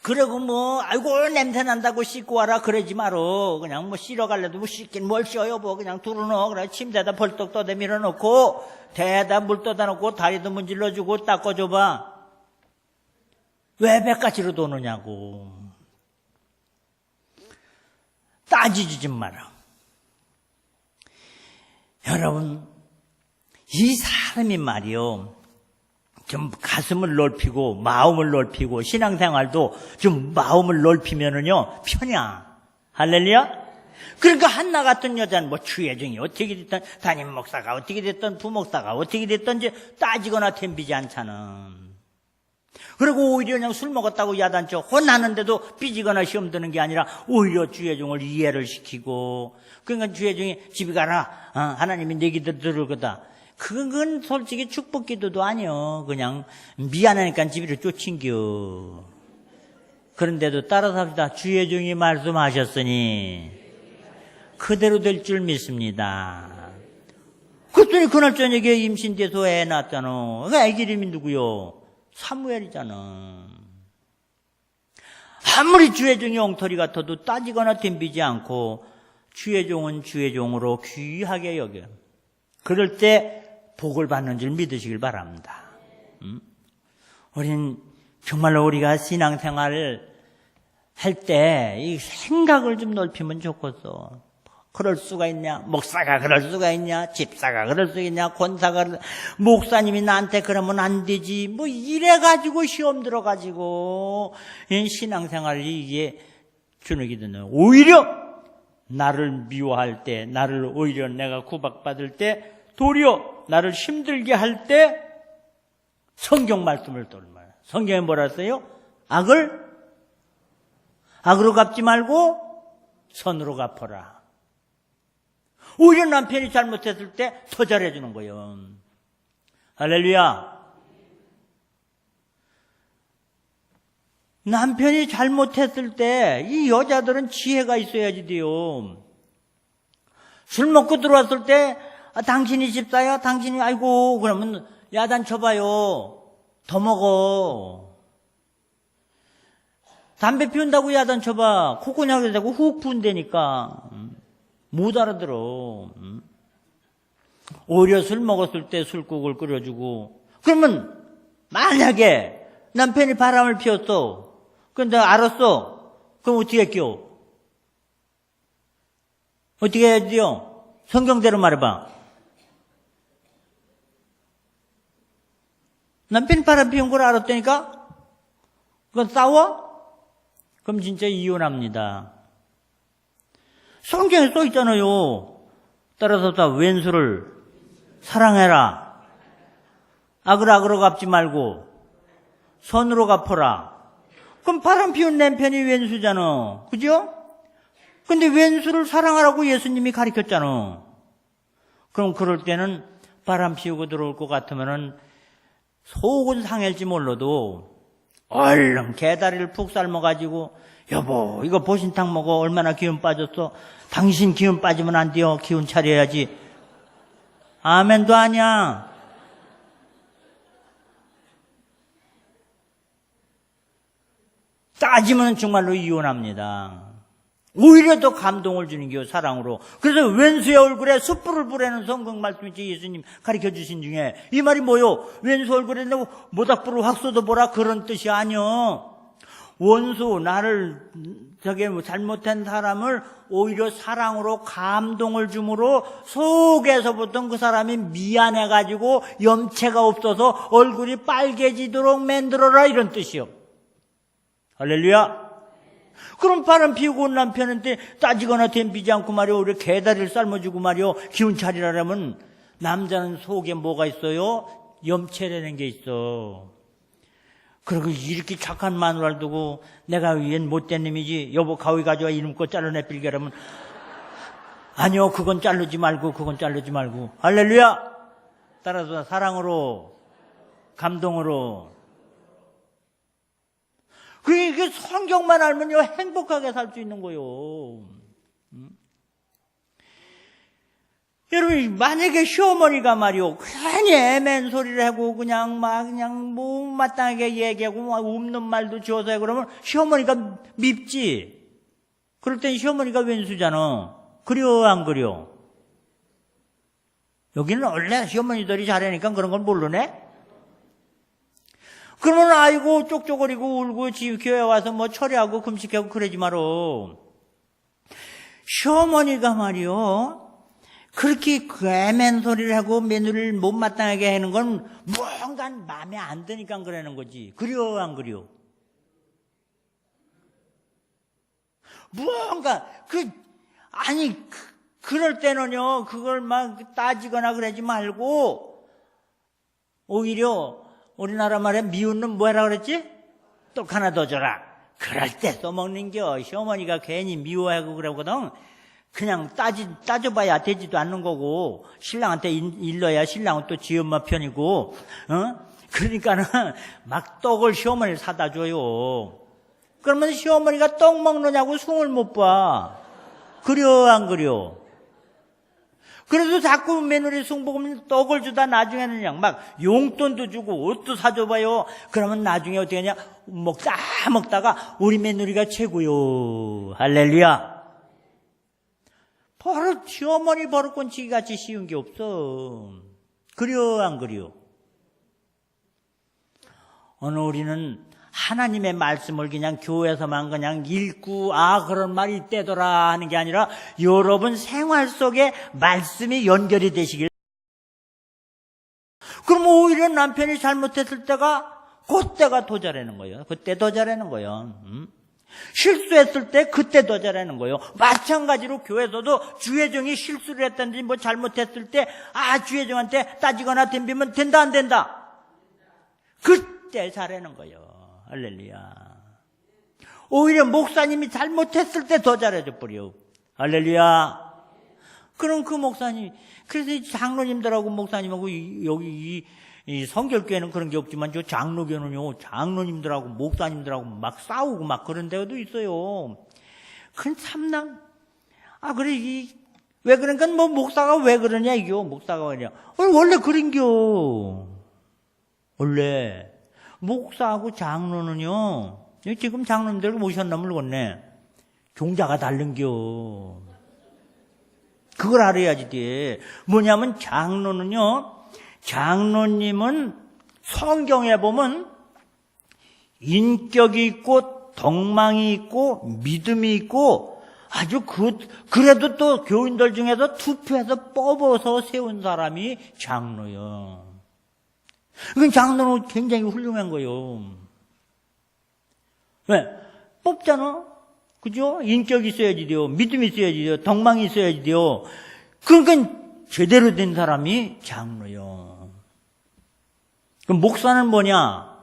Speaker 1: 그러고 뭐 아이고 냄새 난다고 씻고 와라 그러지 마라. 그냥 뭐 씻어 갈래도 뭐 씻긴 뭘 씻어요. 뭐 그냥 두르노. 그래 침대에다 벌떡 떠대 밀어놓고 대에다 물 떠다 놓고 다리도 문질러주고 닦아줘봐. 왜 백가지로 도느냐고. 따지지 좀 마라. 여러분, 이 사람이 말이요, 좀 가슴을 넓히고 마음을 넓히고 신앙생활도 좀 마음을 넓히면은요 편이야. 할렐루야. 그러니까 한나 같은 여자는 뭐 주예중이 어떻게 됐든 담임 목사가 어떻게 됐든 부목사가 어떻게 됐든지 따지거나 덤비지 않잖아. 그리고 오히려 그냥 술 먹었다고 야단쳐 혼나는데도 삐지거나 시험 드는 게 아니라 오히려 주예중을 이해를 시키고, 그러니까 주예중이 집에 가라, 하나님이 내 기도 들을 거다. 그건 솔직히 축복 기도도 아니요. 그냥 미안하니까 집으로 쫓긴겨. 그런데도 따라서 합시다. 주예중이 말씀하셨으니 그대로 될 줄 믿습니다. 그랬더니 그날 저녁에 임신돼서 애 낳았잖아. 그 애기 이름이 누구요? 사무엘이잖아. 아무리 주예종이 엉터리 같아도 따지거나 덤비지 않고 주예종은 주예종으로 귀하게 여겨. 그럴 때 복을 받는 줄 믿으시길 바랍니다. 우린 정말로 우리가 신앙생활을 할 때 이 생각을 좀 넓히면 좋겠어. 그럴 수가 있냐? 목사가 그럴 수가 있냐? 집사가 그럴 수 있냐? 권사가 목사님이 나한테 그러면 안 되지. 뭐 이래가지고 시험 들어가지고 신앙생활이 이게 주눅이 드는. 오히려 나를 미워할 때, 나를 오히려 내가 구박받을 때, 도리어 나를 힘들게 할 때 성경 말씀을 돌면, 성경에 뭐라 했어요? 악으로 갚지 말고 선으로 갚아라. 오히려 남편이 잘못했을 때 더 잘해주는 거예요. 할렐루야. 남편이 잘못했을 때 이 여자들은 지혜가 있어야지 돼요. 술 먹고 들어왔을 때 당신이 집사야? 당신이 아이고 그러면 야단 쳐봐요. 더 먹어. 담배 피운다고 야단 쳐봐. 코코넛을 대고 훅 부은다니까. 못 알아들어. 오히려 술 먹었을 때 술국을 끓여주고. 그러면 만약에 남편이 바람을 피웠어. 근데 알았어. 그럼 어떻게 할게요? 어떻게 해야 돼요? 성경대로 말해봐. 남편이 바람 피운 걸 알았다니까? 그건 싸워? 그럼 진짜 이혼합니다. 성경에 써 있잖아요. 따라서 다 왼수를 사랑해라. 악으로 갚지 말고 선으로 갚아라. 그럼 바람 피운 남편이 왼수잖아. 그죠? 근데 왼수를 사랑하라고 예수님이 가르쳤잖아. 그럼 그럴 때는 바람 피우고 들어올 것 같으면은 속은 상할지 몰라도 얼른 개다리를 푹 삶아가지고 여보 이거 보신탕 먹어. 얼마나 기운 빠졌어. 당신 기운 빠지면 안 돼요. 기운 차려야지. 아멘도 아니야. 따지면 정말로 이혼합니다. 오히려 더 감동을 주는 게 사랑으로. 그래서 왼수의 얼굴에 숯불을 뿌리는 성경 말씀이지 예수님 가르쳐주신 중에 이 말이 뭐요? 왼수 얼굴에 모닥불을 확 쏟아보라 그런 뜻이 아니요. 원수 나를 잘못한 사람을 오히려 사랑으로 감동을 주므로 속에서부터 그 사람이 미안해가지고 염체가 없어서 얼굴이 빨개지도록 만들어라 이런 뜻이요. 할렐루야. 그럼 바람 피우고 온 남편한테 따지거나 덤비지 않고 말이요 오히려 개다리를 삶아주고 말이요 기운 차리라면 남자는 속에 뭐가 있어요? 염체라는 게 있어. 그리고 이렇게 착한 마누라를 두고 내가 얜 못된 놈이지 여보 가위 가져와 이놈껏 잘라내 빌게라면 아니요 그건 자르지 말고 할렐루야. 따라서 사랑으로 감동으로. 그게 성경만 알면요 행복하게 살 수 있는 거요. 여러분, 만약에 시어머니가 말이요, 괜히 애맨 소리를 하고, 그냥 마땅하게 얘기하고, 없는 말도 지어서 해, 그러면 시어머니가 밉지? 그럴 땐 시어머니가 왼수잖아. 그려, 안 그려? 여기는 원래 시어머니들이 잘하니까 그런 걸 모르네? 그러면 아이고, 쪽쪽거리고 울고, 교회 와서 뭐 처리하고, 금식하고 그러지 마로. 시어머니가 말이요, 그렇게 애맨 소리를 하고 며느리를 못마땅하게 하는 건 뭔가 마음에 안 드니까 그러는 거지. 그려, 안 그려? 뭔가, 그럴 때는요, 그걸 막 따지거나 그러지 말고, 오히려 우리나라 말에 미운놈 뭐라 그랬지? 떡 하나 더 줘라. 그럴 때 써먹는겨. 시어머니가 괜히 미워하고 그러거든. 그냥 따져봐야 되지도 않는 거고, 신랑한테 일러야 신랑은 또 지 엄마 편이고, 그러니까는 막 떡을 시어머니를 사다 줘요. 그러면 시어머니가 떡 먹느냐고 숭을 못 봐. 그려, 안 그려? 그래서 자꾸 며느리 숭보면 떡을 주다 나중에는 그냥 막 용돈도 주고 옷도 사줘봐요. 그러면 나중에 어떻게 하냐? 먹다가 우리 며느리가 최고요. 할렐루야. 시어머니 버릇곤치기 같이 쉬운 게 없어. 그려, 안 그려? 오늘 우리는 하나님의 말씀을 그냥 교회에서만 그냥 읽고 그런 말이 있대더라 하는 게 아니라 여러분 생활 속에 말씀이 연결이 되시길. 그럼 오히려 남편이 잘못했을 때가 그때가 더 잘하는 거예요. 그때 더 잘하는 거예요. 실수했을 때 그때 더 잘하는 거예요. 마찬가지로 교회에서도 주회장이 실수를 했든지 뭐 잘못했을 때 주회장한테 따지거나 덤비면 된다 안 된다? 그때 잘하는 거예요. 할렐루야. 오히려 목사님이 잘못했을 때 더 잘해줘 버려. 할렐루야. 그럼 그 목사님, 그래서 이 장로님들하고 목사님하고 여기 이 성결교회는 그런 게 없지만 저 장로교는요, 장로님들하고 목사님들하고 막 싸우고 막 그런 데도 있어요. 그건 참나. 그래, 왜 그러니까 뭐 목사가 왜 그러냐 이거. 목사가 그러냐. 원래 그런겨. 원래 목사하고 장로는요, 지금 장로님들 모셨나 모르겠네. 종자가 다른겨. 그걸 알아야지 돼. 뭐냐면 장로님은 성경에 보면 인격이 있고 덕망이 있고 믿음이 있고 그래도 또 교인들 중에서 투표해서 뽑아서 세운 사람이 장로요. 그건 장로는 굉장히 훌륭한 거예요. 왜? 뽑잖아. 그죠? 인격이 있어야지 돼요. 믿음이 있어야지 돼요. 덕망이 있어야지 돼요. 그러니까 제대로 된 사람이 장로요. 그럼 목사는 뭐냐?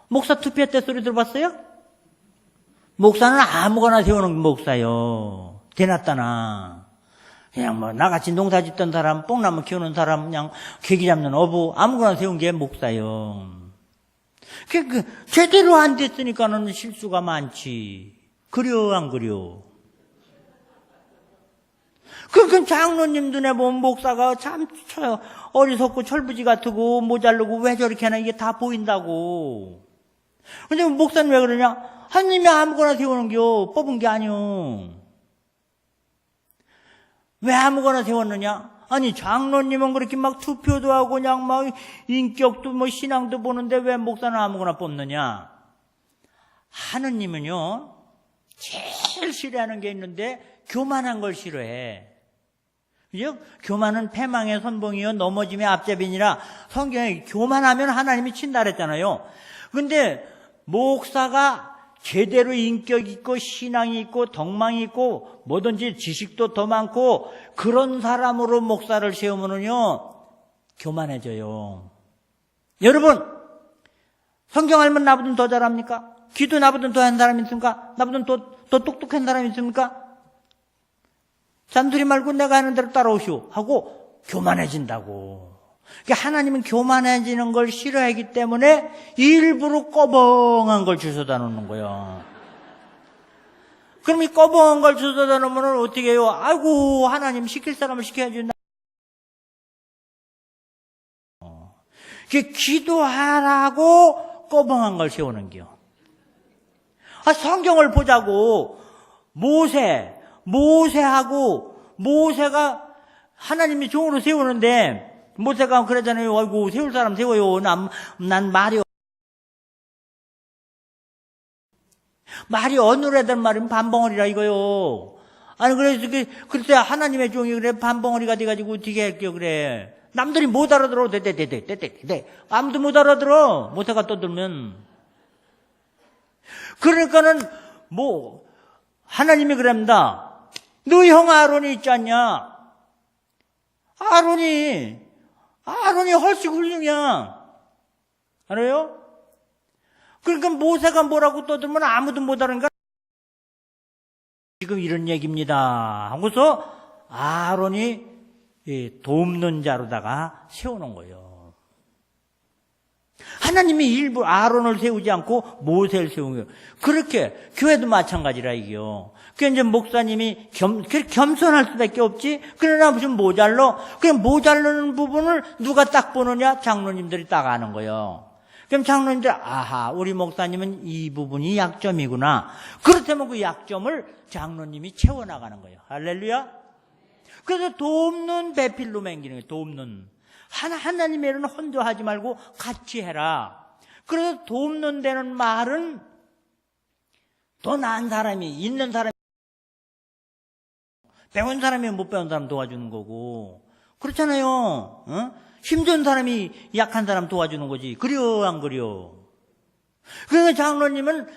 Speaker 1: 목사 투표했대 소리 들어봤어요? 목사는 아무거나 세우는 목사요. 대낮다나. 그냥 나같이 농사 짓던 사람, 뽕나무 키우는 사람, 그냥 계기 잡는 어부, 아무거나 세운 게 목사요. 제대로 안 됐으니까는 실수가 많지. 그려, 안 그려? 그럼 장로님 눈에 보면 목사가 참 어리석고 철부지 같고 모자르고 왜 저렇게 하나 이게 다 보인다고. 근데 목사는 왜 그러냐? 하나님이 아무거나 세우는겨. 뽑은 게 아니오. 왜 아무거나 세웠느냐? 장로님은 그렇게 막 투표도 하고 그냥 막 인격도 뭐 신앙도 보는데 왜 목사는 아무거나 뽑느냐? 하느님은요, 제일 싫어하는 게 있는데 교만한 걸 싫어해. 그죠? 교만은 패망의 선봉이요 넘어짐의 앞잡이니라. 성경에 교만하면 하나님이 친다 그랬잖아요. 근데 목사가 제대로 인격 있고 신앙이 있고 덕망이 있고 뭐든지 지식도 더 많고 그런 사람으로 목사를 세우면은요 교만해져요. 여러분, 성경 알면 나보다 더 잘합니까? 기도 나보다 더 한 사람이 있습니까? 나보다 더 똑똑한 사람이 있습니까? 잔소리 말고 내가 하는 대로 따라오시오 하고 교만해진다고. 그러니까 하나님은 교만해지는 걸 싫어하기 때문에 일부러 꺼벙한 걸 주워다 놓는 거예요. 그럼 이 꺼벙한 걸 주워다 놓으면 어떻게 해요? 아이고, 하나님 시킬 사람을 시켜야지. 기도하라고 꺼벙한 걸 세우는 겨. 성경을 보자고. 모세가 하나님이 종으로 세우는데, 모세가 그러잖아요. 아이고, 세울 사람 세워요. 난 말이 어눌하단 말이면 반벙어리라 이거요. 아니, 그래서 하나님의 종이 그래, 반벙어리가 돼가지고 어떻게 할게요, 그래. 남들이 못 알아들어. 아무도 못 알아들어. 모세가 떠들면. 그러니까는, 하나님이 그럽니다. 너 형 아론이 있지 않냐? 아론이 훨씬 훌륭이야. 알아요? 그러니까 모세가 뭐라고 떠들면 아무도 못 알으니까 지금 이런 얘기입니다 하고서 아론이 돕는 자로다가 세우는 거예요. 하나님이 일부 아론을 세우지 않고 모세를 세운 거예요. 그렇게 교회도 마찬가지라 이게요. 그 이제 목사님이 겸손할 수밖에 없지. 그러나 무슨 모자러? 그냥 모자르는 부분을 누가 딱 보느냐? 장로님들이 딱 아는 거예요. 그럼 장로님들, 아하, 우리 목사님은 이 부분이 약점이구나. 그렇다면 그 약점을 장로님이 채워나가는 거예요. 할렐루야. 그래서 돕는 배필로 맹기는 거예요. 돕는. 하나님의 일은 혼자 하지 말고 같이 해라. 그래서 돕는 데는 말은 더 나은 사람이, 있는 사람이, 배운 사람이 못 배운 사람 도와주는 거고. 그렇잖아요. 어? 힘든 사람이 약한 사람 도와주는 거지. 그려 안 그려? 그러니까 장로님은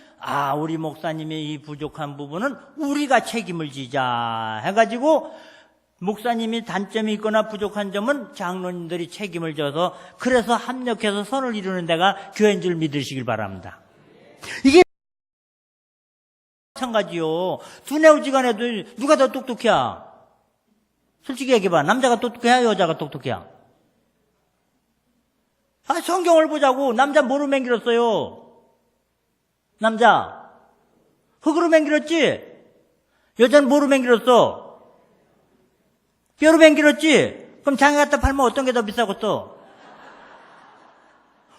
Speaker 1: 우리 목사님의 이 부족한 부분은 우리가 책임을 지자 해가지고 목사님이 단점이 있거나 부족한 점은 장로님들이 책임을 져서 그래서 합력해서 선을 이루는 데가 교회인 줄 믿으시길 바랍니다. 이게 마찬가지요. 두뇌우지간에도 누가 더 똑똑해야? 솔직히 얘기해봐. 남자가 똑똑해야 여자가 똑똑해야? 성경을 보자고. 남자 뭐로 맹길었어요? 남자 흙으로 맹길었지? 여자는 뭐로 맹길었어? 뼈로 맹길었지? 그럼 장에 갖다 팔면 어떤 게 더 비싸겠어?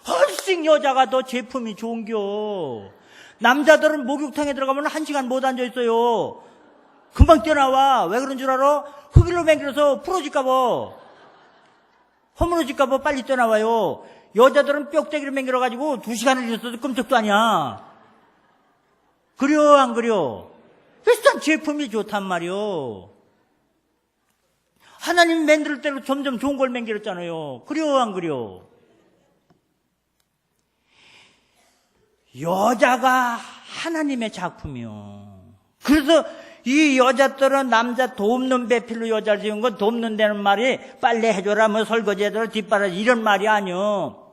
Speaker 1: 훨씬 여자가 더 제품이 좋은겨. 남자들은 목욕탕에 들어가면 1시간 못 앉아있어요. 금방 뛰어나와. 왜 그런 줄 알아? 흙으로 맹길어서 부러질까봐, 허물어질까봐 빨리 뛰어나와요. 여자들은 뾱대기를 맹길어가지고 2시간을 있어도 끔찍도 아니야. 그려 안 그려? 일단 제품이 좋단 말이요. 하나님 만들 때로 점점 좋은 걸 맹길었잖아요. 그려 안 그려? 여자가 하나님의 작품이요. 그래서 이 여자들은 남자 돕는 배필로 여자를 지은 건 돕는 데는 말이 빨래 해줘라, 뭐 설거지 해줘라, 뒷바라지 이런 말이 아니요.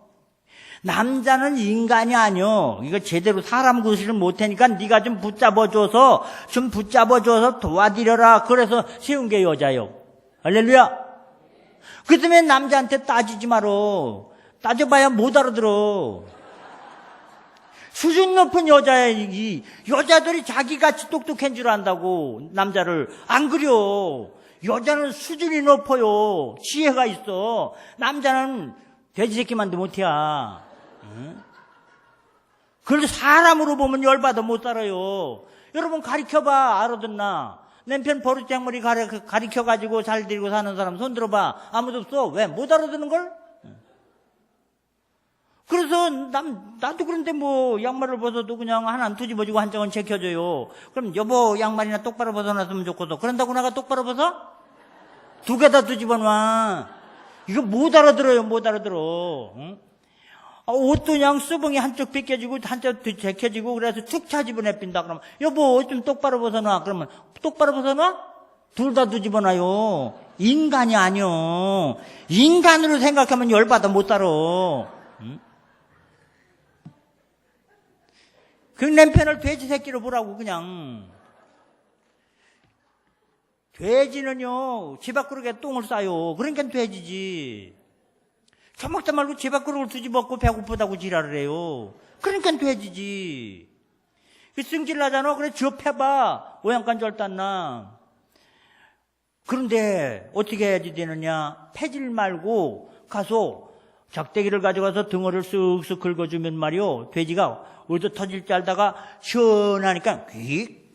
Speaker 1: 남자는 인간이 아니요. 이거 제대로 사람 구실을 못하니까 네가 좀 붙잡아줘서 도와드려라. 그래서 세운 게 여자요. 할렐루야. 그 때문에 남자한테 따지지 마라. 따져봐야 못 알아들어. 수준 높은 여자야. 이 여자들이 자기같이 똑똑한 줄 안다고 남자를. 안 그려. 여자는 수준이 높아요. 지혜가 있어. 남자는 돼지 새끼만도 못해야. 그래서 사람으로 보면 열받아 못 살아요. 여러분 가리켜봐. 알아듣나? 남편 버릇장머리 가리켜가지고 잘 데리고 사는 사람 손 들어봐. 아무도 없어. 왜? 못 알아듣는걸? 그래서 나도 그런데 뭐 양말을 벗어도 그냥 하나는 뒤집어지고 한쪽은 제껴줘요. 그럼 여보 양말이나 똑바로 벗어놨으면 좋겠어. 그런다고 나가 똑바로 벗어? 2개 다 뒤집어놔. 이거 못 알아들어요. 못 알아들어. 응? 옷도 그냥 수봉이 한쪽 벗겨지고 한쪽 제껴지고 그래서 툭 차집어 내빈다. 그러면 여보 옷 좀 똑바로 벗어놔. 그러면 똑바로 벗어놔? 둘 다 뒤집어놔요. 인간이 아니요. 인간으로 생각하면 열받아 못 살아. 응? 그 남편을 돼지 새끼로 보라고 그냥. 돼지는요 집 밖으로 똥을 싸요. 그러니까 돼지지. 처먹다 말고 집 밖으로 뒤집어먹고 배고프다고 지랄을 해요. 그러니까 돼지지. 승질 나잖아. 그래 접해봐. 오양간 절단나. 그런데 어떻게 해야지 되느냐? 패질 말고 가서 작대기를 가져가서 등어를 쓱쓱 긁어주면 말이오, 돼지가 어디서 터질 줄 알다가 시원하니까 퀵